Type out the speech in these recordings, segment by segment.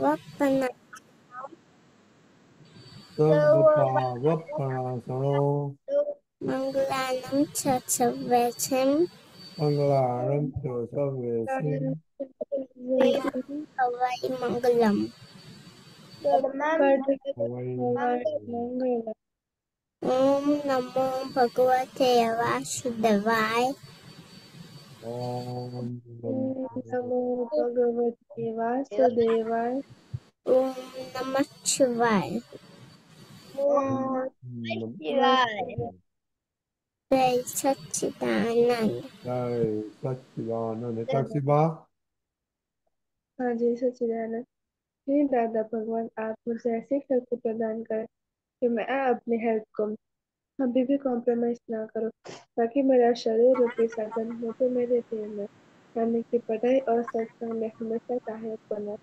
वपना सर्वपावपणासनो मंगलानं च सर्वेषां मंगलानं च सर्वेषां हवाई मंगलम। वै ओम नमो भगवते वासुदेवाय। ॐ नमो नमो भगवते वासुदेवाय। ओम नमः शिवाय। शिवाय। जय सच्चिदानंद। जय सच्चिदानंद। तकसीबा। हाँ जी सच्चिदानंद। हे दादा भगवान, आप मुझे ऐसी शक्ति प्रदान करें कि मैं अपनी हेल्थ को कभी भी कॉम्प्रोमाइज ना करूं, ताकि मेरा शरीर रूपी साधन मुझे मेरे जीवन में यानी कि पढ़ाई और सत्संग में हमेशा सहायक बना।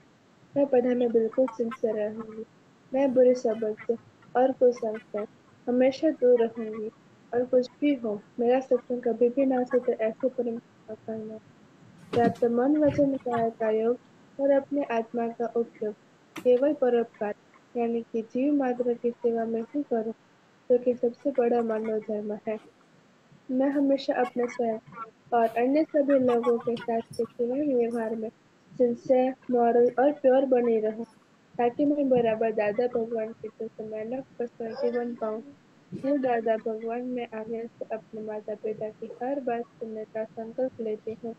मैं पढ़ाई में बिल्कुल सिंसियर रहूंगी। मैं बुरी सोबत से और कुसंग से हमेशा दूर रहूंगी। और कुछ भी हो, मेरा सत्संग कभी भी ना छूटे, ऐसे परम करना। प्राप्त मन वचन काया का योग और अपने आत्मा का उपयोग केवल परोपकार यानी कि जीव मात्र की सेवा में ही करो, जो कि सबसे बड़ा मानव धर्म है। मैं हमेशा अपने स्वयं और अन्य सभी लोगों के साथ पेशेवर व्यवहार में सिंसियर, मॉरल और प्योर बनी रहूं, ताकि मैं बराबर दादा भगवान के जैसे मानव पर्सनालिटी बन पाऊं। हे दादा भगवान, मैं आगे से अपने माता पिता की हर बात सुनने का संकल्प लेती हूँ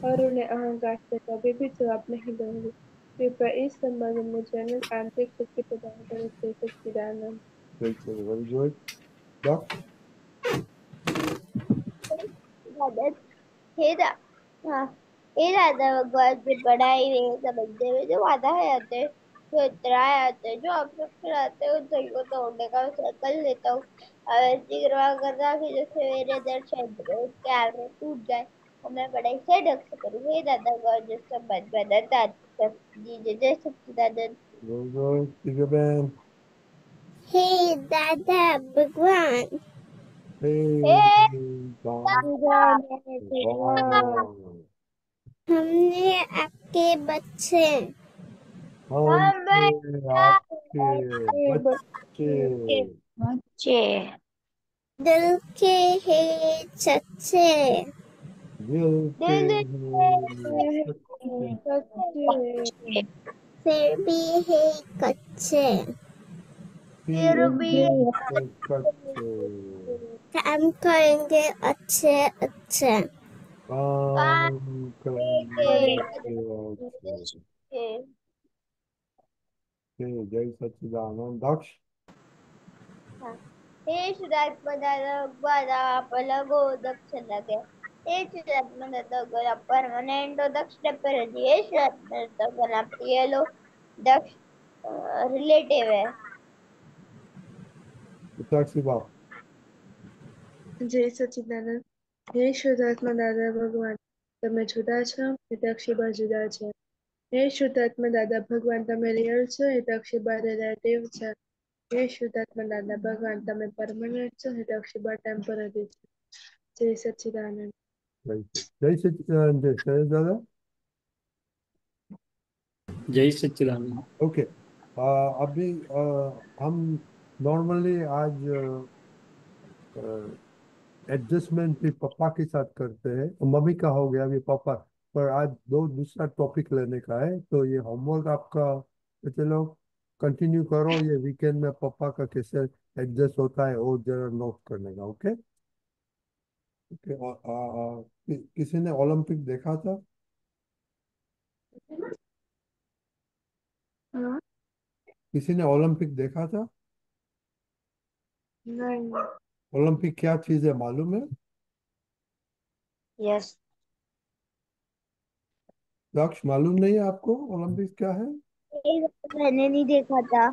और उन्हें अहंकार से कभी भी जवाब नहीं दूंगी। कृपया इस संबंध में मुझे अनंत आंतरिक शक्ति प्रदान करें। जय सच्चिदानंद। Very good. डॉक्टर। मदद। हे दा हाँ, हे दादा भगवान की पढ़ाई में समझने में जो बाधा आते हैं, जो इतराए आते हैं, जो ऑब्स्ट्रक्शन आते हैं, उन सभी को तोड़ने का मैं संकल्प लेता हूँ। और ऐसी कृपा करना कि जैसे मेरे दर्शन उसके आगे टूट जाए और मैं पढ़ाई से ढंग से करूँ। हे दादा भगवान जिससे मन मदद आती है जी जय सच्चिदानंद। Very good. ठीक है बहन। हे दादा भगवान, हे हे भगवान। सच्चिदानंद भगवान। हमने आपके बच्चे हम हम थे आपके हे बच्चे। बच्चे। बच्चे दिल के हैं सच्चे, दिल के दिल हैं हे सच्चे। सच्चे। फिर भी है कच्चे। फिर फिर फिर भी भी भी कच्चे। काम करेंगे अच्छे अच्छे। काम काम देंगे करेंगे अच्छे। अच्छे। जय सच्चिदानंद। दक्ष। हाँ। हे शुद्धात्मा दादा भगवान आप अलग हो दक्ष लगे। हे शुद्धात्मा दादा भगवान आप परमानेंट हो दक्ष पर हे शुद्धात्मा दादा भगवान आप रियल हो दक्ष रिलेटिव है। साक्षी बाप। जय सच्चिदानंद। हे શુદ્ધાત્મા દાદા ભગવાન, તમે જુદા છો, હિતક્ષીબા જુદા છે. હે શુદ્ધાત્મા દાદા ભગવાન, તમે રિયલ છો, હિતક્ષીબા રિલેટિવ છે. હે શુદ્ધાત્મા દાદા ભગવાન, તમે પરમનન્ટ છો, હિતક્ષીબા ટેમ્પરરી છે. જય સચ્ચિદાનંદ। जय जय सच्चिदानंद। जय शरद दादा। जय सच्चिदानंद। ओके। अभी हम नॉर्मली आज एडजस्टमेंट भी पापा के साथ करते हैं, मम्मी का हो गया अभी पापा। पर आज दो दूसरा टॉपिक लेने का है, तो ये होमवर्क आपका। तो चलो कंटिन्यू करो, ये वीकेंड में पापा का कैसे एडजस्ट होता है वो जरा नोट करने का। ओके। ओके। और किसी ने ओलंपिक देखा था? हाँ। किसी ने ओलंपिक देखा था? नहीं। ओलंपिक क्या चीज है मालूम है? यस। लक्ष्य मालूम नहीं है आपको ओलंपिक्स क्या है? मैंने नहीं देखा था।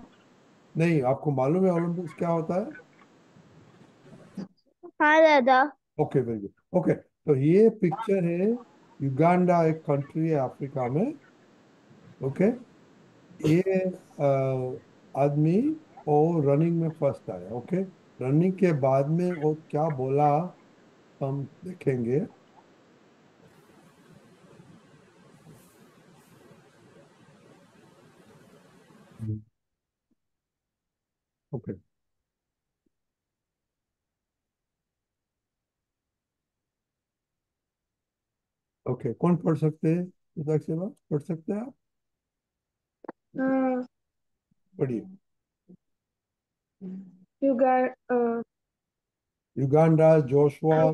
नहीं, आपको मालूम है ओलंपिक्स क्या होता है? हाँ दादा। Okay, very good. ओके, तो ये पिक्चर है। युगांडा एक कंट्री है अफ्रीका में। ओके। ये आदमी वो रनिंग में फर्स्ट आया। ओके। रनिंग के बाद में वो क्या बोला हम देखेंगे। ओके। ओके, कौन पढ़ सकते हैं? विधायक सेवा पढ़ सकते हैं आप? हाँ, पढ़िए। युगा Uganda Joshua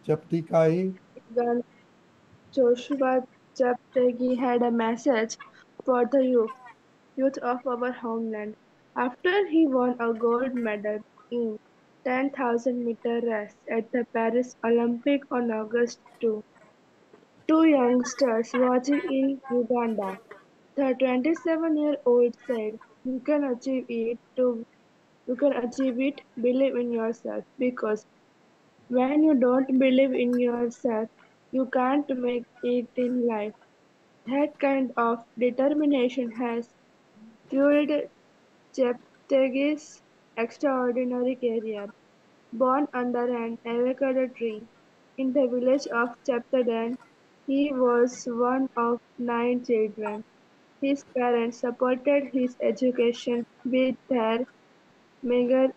Cheptegei. Uganda Joshua Cheptegei had a message for the youth of our homeland. After he won a gold medal in 10,000-meter race at the Paris Olympic on August 2, two youngsters watching in Uganda, the 27-year-old said, "You can achieve it too. You can achieve it. Believe in yourself. Because when you don't believe in yourself, you can't make it in life." That kind of determination has fueled Cheptegei's extraordinary career. Born under an avocado tree in the village of Cheptaden, he was one of 9 children. His parents supported his education with their meager,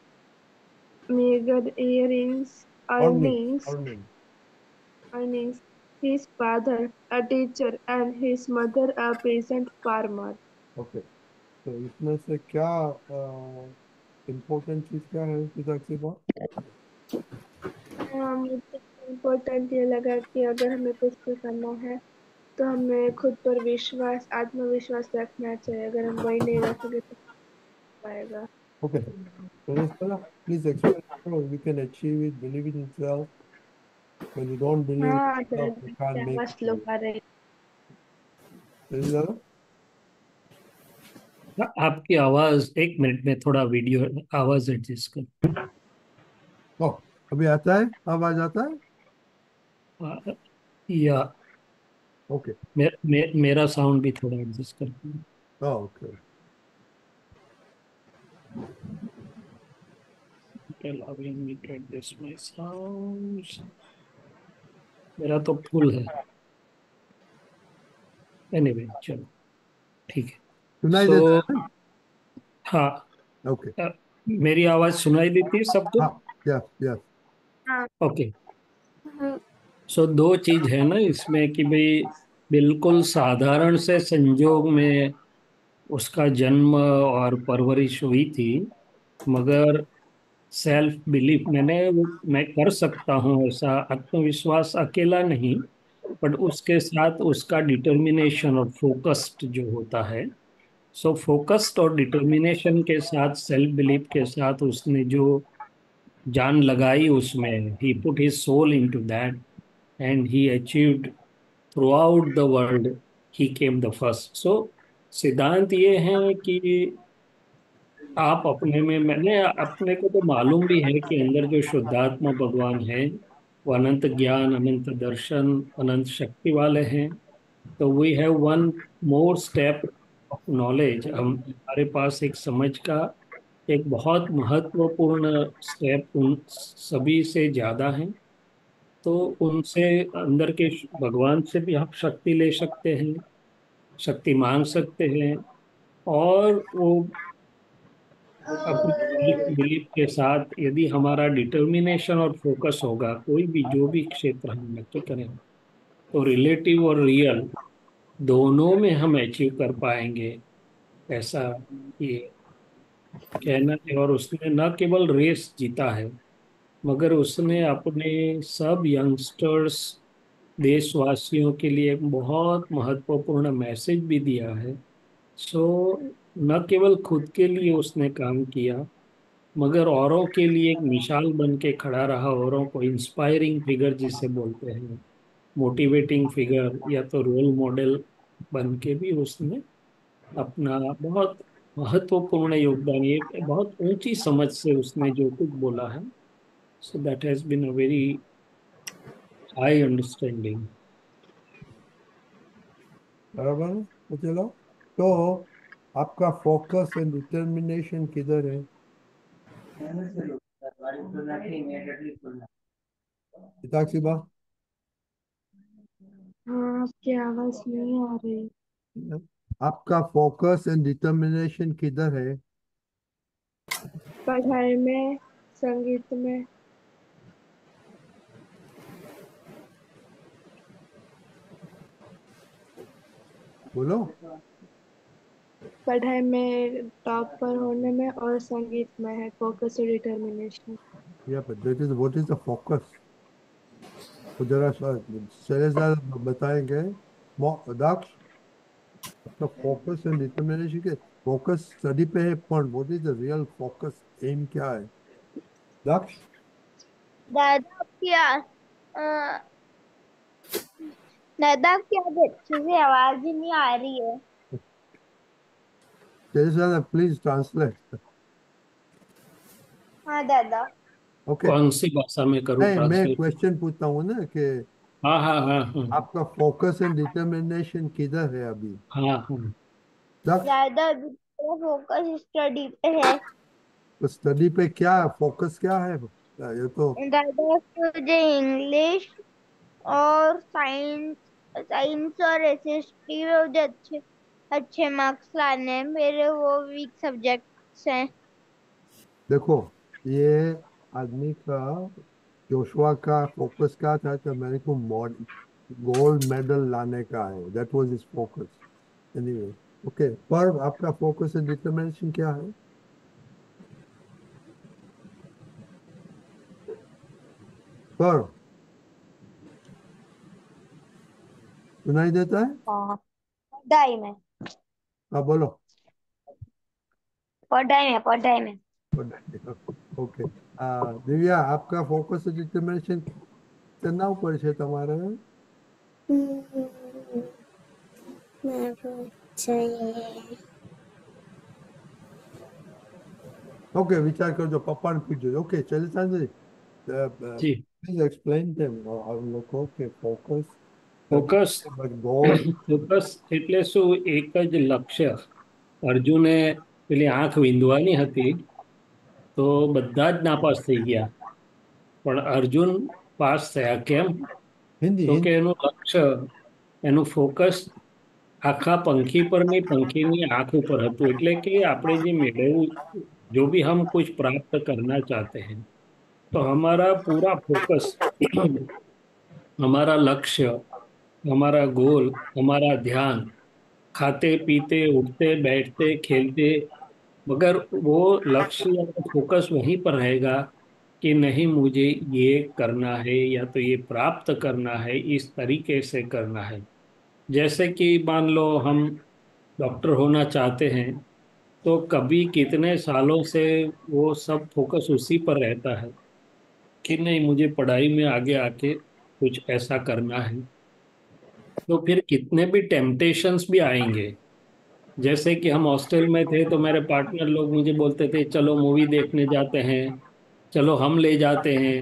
meager earning earnings. Earning. earnings. His father, a teacher, and his mother, a peasant farmer. Okay, तो इसमें से क्या important चीज क्या है विधायक सेवा? हाँ, मुझे इम्पोर्टेंट ये लगा कि अगर हमें कुछ भी करना है तो हमें खुद पर विश्वास आत्मविश्वास रखना चाहिए। अगर हम वही नहीं रखेंगे तो नहीं पाएगा। ओके, तो please explain we can achieve it, believe in self. When you don't believe in हाँ, yourself you can't make आवाज it. लो आ रही। Is आपकी आवाज, एक मिनट में थोड़ा वीडियो आवाज एडजस्ट कर। ओ, अभी आता है? आवाज आता है? या ओके। मेरा साउंड भी थोड़ा एडजस्ट कर। Okay. allowing me to adjust my sounds। मेरा तो फुल है। एनीवे चलो, ठीक है। सुनाई सो देता है? हाँ, ओके। अ, मेरी आवाज सुनाई देती है सबको? हाँ, यस यस। हाँ, ओके। सो दो चीज है ना इसमें कि भाई बिल्कुल साधारण से संजोग में उसका जन्म और परवरिश हुई थी, मगर सेल्फ बिलीफ मैं कर सकता हूँ ऐसा आत्मविश्वास अकेला नहीं, बट उसके साथ उसका डिटर्मिनेशन और फोकस्ड जो होता है। सो फोकस्ड और डिटर्मिनेशन के साथ सेल्फ बिलीफ के साथ उसने जो जान लगाई उसमें, he put his soul into that and he achieved throughout the world, he came the first. So सिद्धांत ये है कि आप अपने में, मैंने अपने को तो मालूम भी है कि अंदर जो शुद्धात्मा भगवान है वो अनंत ज्ञान, अनंत दर्शन, अनंत शक्ति वाले हैं। तो we have one more step of knowledge. हम, हमारे पास एक समझ का एक बहुत महत्वपूर्ण स्टेप उन सभी से ज्यादा है। तो उनसे, अंदर के भगवान से भी आप शक्ति ले सकते हैं, शक्ति मांग सकते हैं। और वो अपनी बिलीफ के साथ यदि हमारा डिटर्मिनेशन और फोकस होगा, कोई भी जो भी क्षेत्र हम नक्की करें, तो रिलेटिव और रियल दोनों में हम अचीव कर पाएंगे, ऐसा ये कहना है। और उसने न केवल रेस जीता है, मगर उसने अपने सब यंगस्टर्स, देशवासियों के लिए एक बहुत महत्वपूर्ण मैसेज भी दिया है। सो न केवल खुद के लिए उसने काम किया, मगर औरों के लिए एक मिसाल बन के खड़ा रहा, औरों को इंस्पायरिंग फिगर जिसे बोलते हैं, मोटिवेटिंग फिगर या तो रोल मॉडल बन के भी उसने अपना बहुत महत्वपूर्ण योगदान, ये बहुत ऊंची समझ से उसने जो कुछ बोला है, so that has been a very high understanding. बराबर है? तो चलो, तो आपका फोकस एंड डिटर्मिनेशन किधर है? पिताक्षी बा, हाँ, आपकी आवाज नहीं आ रही। आपका फोकस एंड डिटर्मिनेशन किधर है? पढ़ाई में, संगीत में। बोलो। पढ़ाई में टॉप पर होने में और संगीत में है फोकस और डिटर्मिनेशन। या that is what is the focus? तो जरा शैलेश बताएंगे। दक्ष, आपका फोकस एंड डिटर्मिनेशन के फोकस स्टडी पे है, पर what is the real focus aim क्या है? दक्ष। दादा आपकी अ, दादा आपकी आज अच्छे से आवाज ही नहीं आ रही है। Shailesh please translate. हाँ दादा। ओके। कौन सी भाषा में करूँ नहीं, मैं ट्रांसलेट? क्वेश्चन पूछता हूँ ना कि हाँ हाँ हाँ हाँ आपका फोकस एंड डिटर्मिनेशन किधर है अभी? हाँ हाँ। दक्ष। दादा अभी तेरा फोकस स्टडी पे है। तो स्टडी पे क्या फोकस क्या है? ये तो दादा मुझे इंग्लिश और साइंस साइंस और एसएसटी में मुझे अच्छे अच्छे मार्क्स लाने हैं। मेरे वो वीक सब्जेक्ट्स हैं। देखो, ये आदमी का, जोशुआ का फोकस क्या था कि मेरे को गोल्ड मेडल लाने का है। That was his focus. Anyway, okay, पर आपका फोकस एंड डिटरमिनेशन क्या है? पर सुनाई देता है? हाँ, पढ़ाई में। हाँ, बोलो। पढ़ाई में। ओके। दिव्या, आपका फोकस एंड डिटरमिनेशन कितना ऊपर છે તમારે? મારું છે ઓકે, વિચાર કરજો, પપ્પાને પૂછજો. ઓકે, ચલે સાંજે जी। પ્લીઝ એક્સપ્લેન ધેમ લોકો કે focus focus but goal. Focus એટલે શું? એક જ લક્ષ્ય. અર્જુને પેલી આંખ વીંધવાની હતી તો બધા જ નાપાસ થઈ ગયા, પણ અર્જુન પાસ થયા. કેમ? હિન્દી તો કે હિન્દી. એનું લક્ષ્ય, એનું ફોકસ આખા પંખી પર નહીં, પંખીની આંખ ઉપર હતું. એટલે કે આપણે જે મેળવ્યું, जो भी हम कुछ प्राप्त करना चाहते हैं, तो हमारा पूरा फोकस हमारा लक्ष्य, हमारा गोल, हमारा ध्यान, खाते पीते उठते बैठते खेलते, मगर वो लक्ष्य या फोकस वहीं पर रहेगा कि नहीं, मुझे ये करना है या तो ये प्राप्त करना है, इस तरीके से करना है। जैसे कि मान लो हम डॉक्टर होना चाहते हैं, तो कभी कितने सालों से वो सब फोकस उसी पर रहता है कि नहीं, मुझे पढ़ाई में आगे आके कुछ ऐसा करना है। तो फिर कितने भी टेम्पटेशंस भी आएंगे। जैसे कि हम हॉस्टल में थे तो मेरे पार्टनर लोग मुझे बोलते थे चलो मूवी देखने जाते हैं, चलो हम ले जाते हैं।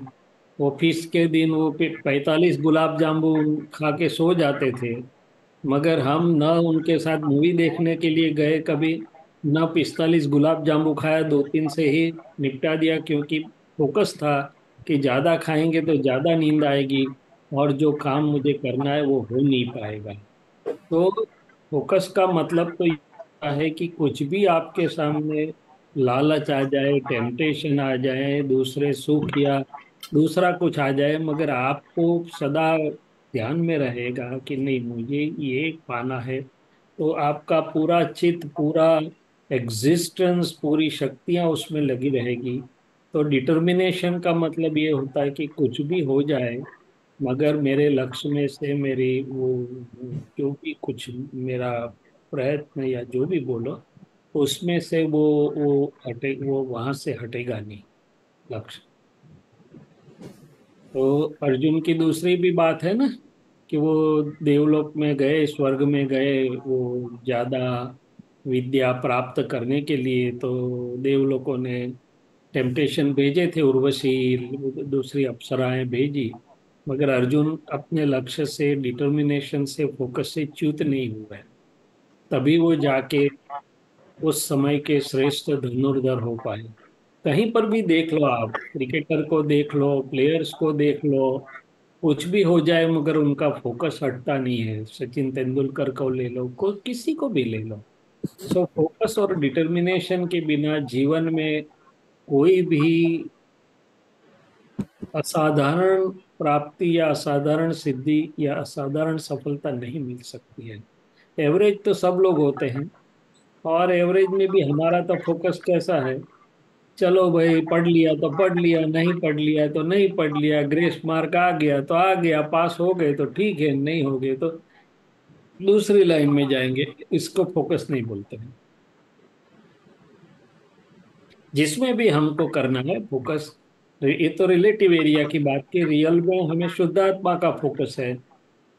ऑफिस के दिन वो 45 गुलाब जामुन खा के सो जाते थे, मगर हम न उनके साथ मूवी देखने के लिए गए कभी, न 45 गुलाब जामुन खाया, दो तीन से ही निपटा दिया, क्योंकि फोकस था कि ज्यादा खाएंगे तो ज्यादा नींद आएगी और जो काम मुझे करना है वो हो नहीं पाएगा। तो फोकस का मतलब तो यह है कि कुछ भी आपके सामने लालच आ जाए, टेम्पटेशन आ जाए, दूसरे सुख या दूसरा कुछ आ जाए, मगर आपको सदा ध्यान में रहेगा कि नहीं, मुझे ये पाना है, तो आपका पूरा चित्त, पूरा एग्जिस्टेंस, पूरी शक्तियां उसमें लगी रहेगी। तो डिटर्मिनेशन का मतलब ये होता है कि कुछ भी हो जाए, मगर मेरे लक्ष्य में से मेरी जो भी कुछ मेरा प्रयत्न या जो भी बोलो, उसमें से वो हटे, वो वहां से हटेगा नहीं लक्ष्य। तो अर्जुन की दूसरी भी बात है ना कि वो देवलोक में गए, स्वर्ग में गए, वो ज्यादा विद्या प्राप्त करने के लिए, तो देवलोकों ने टेम्पटेशन भेजे थे, उर्वशी दूसरी अप्सराएं भेजी, मगर अर्जुन अपने लक्ष्य से, डिटर्मिनेशन से, फोकस से च्युत नहीं हुआ है। तभी वो जाके उस समय के श्रेष्ठ धनुर्धर हो पाए। कहीं पर भी देख लो, आप क्रिकेटर को देख लो, प्लेयर्स को देख लो, कुछ भी हो जाए मगर उनका फोकस हटता नहीं है। सचिन तेंदुलकर को ले लो, को किसी को भी ले लो। सो फोकस और डिटर्मिनेशन के बिना जीवन में कोई भी असाधारण प्राप्ति या असाधारण सिद्धि या असाधारण सफलता नहीं मिल सकती है। एवरेज तो सब लोग होते हैं, और एवरेज में भी हमारा तो फोकस कैसा है, चलो भाई पढ़ लिया तो पढ़ लिया, नहीं पढ़ लिया तो नहीं पढ़ लिया, ग्रेस मार्क आ गया तो आ गया, पास हो गए तो ठीक है, नहीं हो गए तो दूसरी लाइन में जाएंगे। इसको फोकस नहीं बोलते हैं। जिसमें भी हमको करना है फोकस, ये तो रिलेटिव एरिया की बात की, रियल में हमें शुद्धात्मा का फोकस है।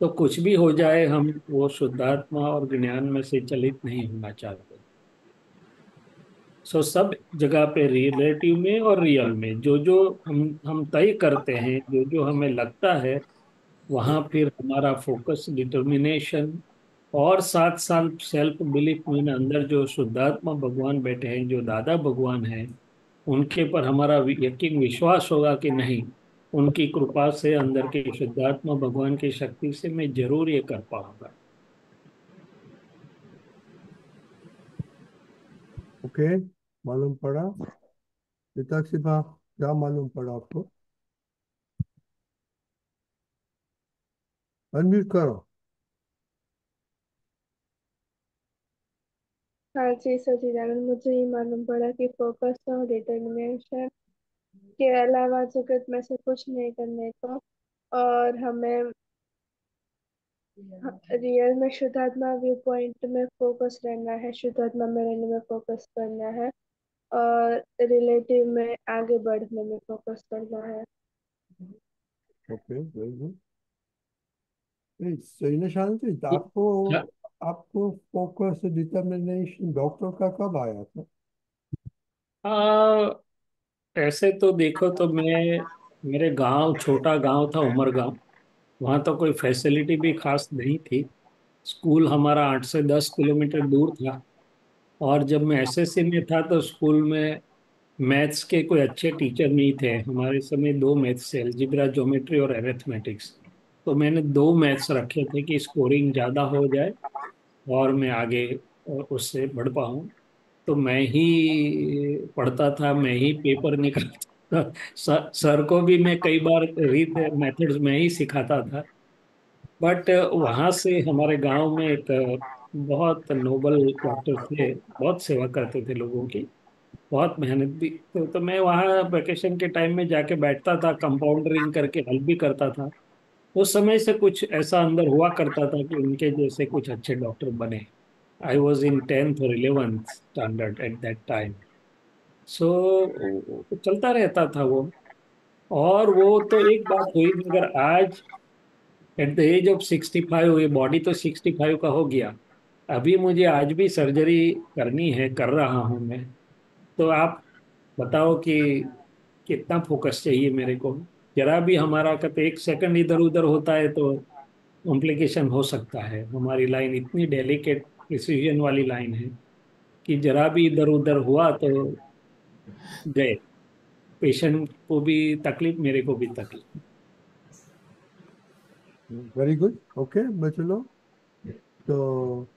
तो कुछ भी हो जाए हम वो शुद्धात्मा और ज्ञान में से चलित नहीं होना चाहते। सो सब जगह पे रिलेटिव में और रियल में जो जो हम तय करते हैं, जो जो हमें लगता है, वहां फिर हमारा फोकस, डिटर्मिनेशन और साथ साथ सेल्फ बिलीफ में अंदर जो शुद्धात्मा भगवान बैठे हैं, जो दादा भगवान हैं, उनके पर हमारा यकीन विश्वास होगा कि नहीं, उनकी कृपा से, अंदर के शुद्धात्मा भगवान की शक्ति से मैं जरूर ये कर पाऊंगा। ओके, मालूम पड़ा? पिताक्षी भा, क्या मालूम पड़ा आपको? अनम्यूट करो। हाँ जी सचिदानंद, मुझे ये मालूम पड़ा कि फोकस और डिटर्मिनेशन के अलावा जगत में से कुछ नहीं करने को, और हमें रियल में शुद्धात्मा व्यू पॉइंट में फोकस रहना है, शुद्धात्मा में रहने में फोकस करना है, और रिलेटिव में आगे बढ़ने में फोकस करना है। Okay, very good. सही ना शांति? तो आपको आपको फोकस डिटर्मिनेशन डॉक्टर का कब आया था? आ, ऐसे तो देखो तो मैं, मेरे गांव, छोटा गांव था उमरगांव, वहाँ तो कोई फैसिलिटी भी खास नहीं थी। स्कूल हमारा 8 से 10 किलोमीटर दूर था। और जब मैं एसएससी में था तो स्कूल में मैथ्स के कोई अच्छे टीचर नहीं थे। हमारे समय दो मैथ्स थे, अलजेब्रा, ज्योमेट्री और अरिथमेटिक्स। तो मैंने दो मैथ्स रखे थे कि स्कोरिंग ज़्यादा हो जाए और मैं आगे उससे बढ़ पाऊँ। तो मैं ही पढ़ता था, मैं ही पेपर निकालता था। सर को भी मैं कई बार रीत मेथड्स में ही सिखाता था। बट वहाँ से हमारे गांव में एक बहुत नोबल डॉक्टर थे, बहुत सेवा करते थे लोगों की, बहुत मेहनत भी। तो मैं वहाँ वेकेशन के टाइम में जाके बैठता था, कंपाउंडरिंग करके हेल्प भी करता था। उस समय से कुछ ऐसा अंदर हुआ करता था कि उनके जैसे कुछ अच्छे डॉक्टर बने। आई वॉज इन 10th और 11th standard at that time. So चलता रहता था वो। और वो तो एक बात हुई, मगर आज एट द एज ऑफ 65, ये बॉडी तो 65 का हो गया, अभी मुझे आज भी सर्जरी करनी है, कर रहा हूँ मैं। तो आप बताओ कि कितना फोकस चाहिए मेरे को। जरा भी हमारा कभी एक सेकंड इधर उधर होता है तो कॉम्प्लिकेशन हो सकता है। हमारी लाइन इतनी डेलिकेट प्रिसीजन वाली लाइन है कि जरा भी इधर उधर हुआ तो गए। पेशेंट को भी तकलीफ, मेरे को भी तकलीफ। Very good. ओके बच्चों लोग, तो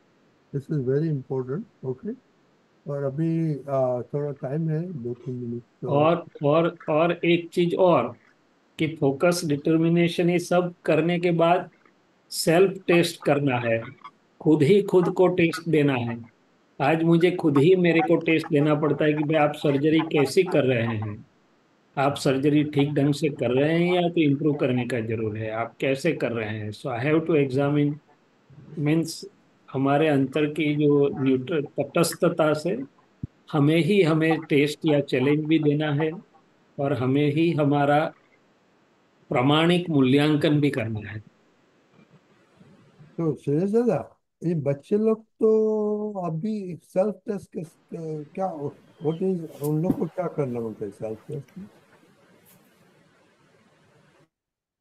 this is very important. Okay, और अभी थोड़ा टाइम है, 2-3 मिनट तो। और एक चीज और, कि फोकस, डिटर्मिनेशन, ये सब करने के बाद सेल्फ टेस्ट करना है। खुद ही खुद को टेस्ट देना है। आज मुझे खुद ही मेरे को टेस्ट देना पड़ता है कि भाई आप सर्जरी कैसी कर रहे हैं, आप सर्जरी ठीक ढंग से कर रहे हैं या तो इम्प्रूव करने का जरूर है, आप कैसे कर रहे हैं। So I have to examine, means हमारे अंतर की जो न्यूट्रल तटस्थता से हमें टेस्ट या चैलेंज भी देना है, और हमें ही हमारा प्रामाणिक मूल्यांकन भी करना है। तो सुरेश दादा, ये बच्चे लोग तो अभी सेल्फ टेस्ट के क्या, व्हाट इज, उन लोग को क्या करना होता है सेल्फ टेस्ट में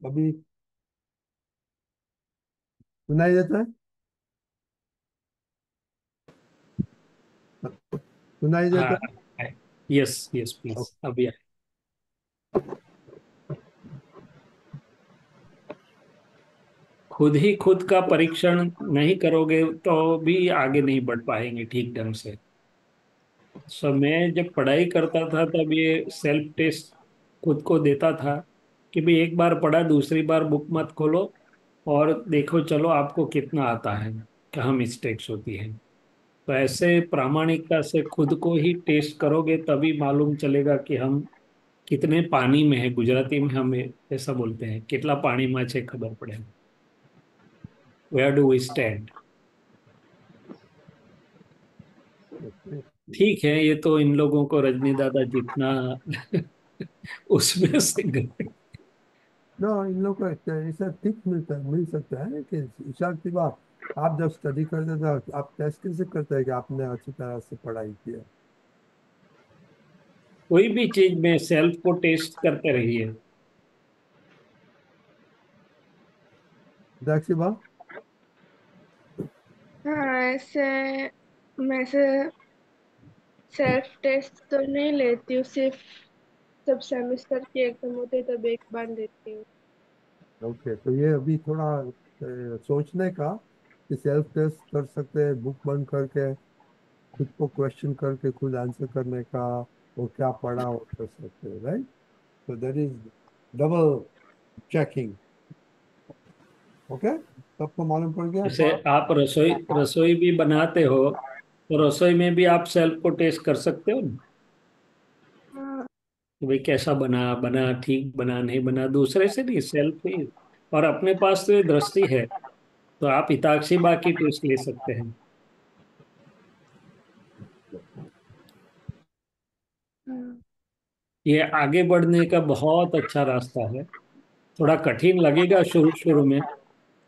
अभी? सुनाई देता है? सुनाई देता हाँ, है? यस यस प्लीज, अभी खुद ही खुद का परीक्षण नहीं करोगे तो भी आगे नहीं बढ़ पाएंगे ठीक ढंग से। सो मैं जब पढ़ाई करता था तब ये सेल्फ टेस्ट खुद को देता था कि भाई एक बार पढ़ा, दूसरी बार बुक मत खोलो और देखो चलो आपको कितना आता है, कहाँ मिस्टेक्स होती है। तो ऐसे प्रामाणिकता से खुद को ही टेस्ट करोगे तभी मालूम चलेगा कि हम कितने पानी में है। गुजराती में हम ऐसा बोलते हैं, कितना पानी में है खबर पड़े, where do we stand. Okay. ठीक है, ये तो इन लोगों को रजनी दादा जितना उसमें से नो, इन लोग को ऐसा टिप मिल सकता है कि ईशान की बात, आप जब स्टडी करते थे आप टेस्ट कैसे करते हैं कि आपने अच्छी तरह से पढ़ाई किया? कोई भी चीज में सेल्फ को टेस्ट करते रहिए। दाक्षी बात। हाँ, ऐसे मैं से सेल्फ टेस्ट तो नहीं लेती हूँ, सिर्फ जब सेमेस्टर की एग्जाम होती है तब एक बार देती हूँ। ओके, तो ये अभी थोड़ा सोचने का कि सेल्फ टेस्ट कर सकते हैं बुक बंद करके, खुद को क्वेश्चन करके खुद आंसर करने का, वो क्या पढ़ा वो कर सकते हैं, राइट? तो there is double checking. Okay, सबको मालूम पड़ गया जैसे थोड़ा? आप रसोई रसोई भी बनाते हो तो रसोई में भी आप सेल्फ को टेस्ट कर सकते हो ना, हाँ। कि भाई कैसा बना, बना ठीक बना नहीं बना, दूसरे से नहीं, सेल्फ ही। और अपने पास तो ये दृष्टि है तो आप हिताक्षी बाकी टेस्ट ले सकते हैं। हाँ। ये आगे बढ़ने का बहुत अच्छा रास्ता है। थोड़ा कठिन लगेगा शुरू शुरू में,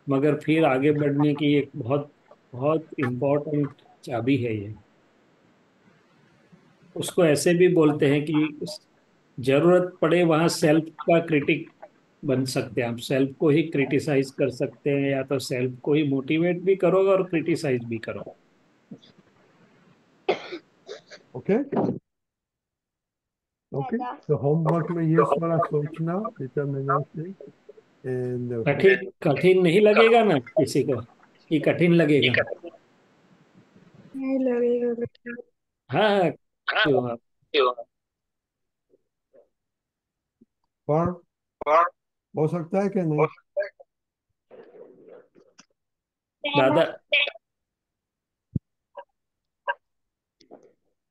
मगर फिर आगे बढ़ने की एक बहुत बहुत इम्पोर्टेंट चाबी है ये। उसको ऐसे भी बोलते हैं कि जरूरत पड़े वहां सेल्फ का क्रिटिक बन सकते हैं। आप सेल्फ को ही क्रिटिसाइज कर सकते हैं, या तो सेल्फ को ही मोटिवेट भी करो और क्रिटिसाइज भी करो। ओके। ओके, दादा तो होमवर्क में ये सारा सोचना डिटर्मिनेशन एंड कठिन कठिन नहीं लगेगा ना किसी को, कि कठिन लगेगा? नहीं लगेगा बेटा। हाँ हाँ, क्यों आप। पर हो सकता है कि नहीं? दादा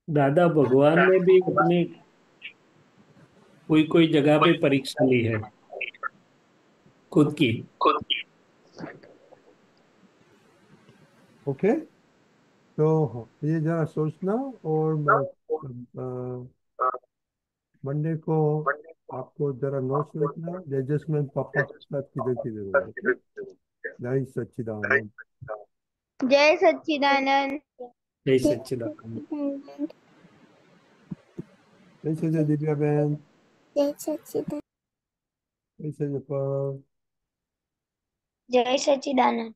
दादा भगवान ने भी अपनी कोई कोई जगह पे परीक्षा ली है खुद की। ओके, तो ये जरा सोचना, और मंडे को आपको जरा नोट्स लिखना, एडजस्टमेंट पापा के साथ किधर किधर हुआ। ओके, जय सच्चिदानंद। जय सच्चिदानंद। जय जय सच्चिदानंद। सच्चिदानंद। जय सच्चिदानंद दिव्या बहन। जय सच्चिदानंद। जय सच्चिदानंद। जय सच्चिदानंद।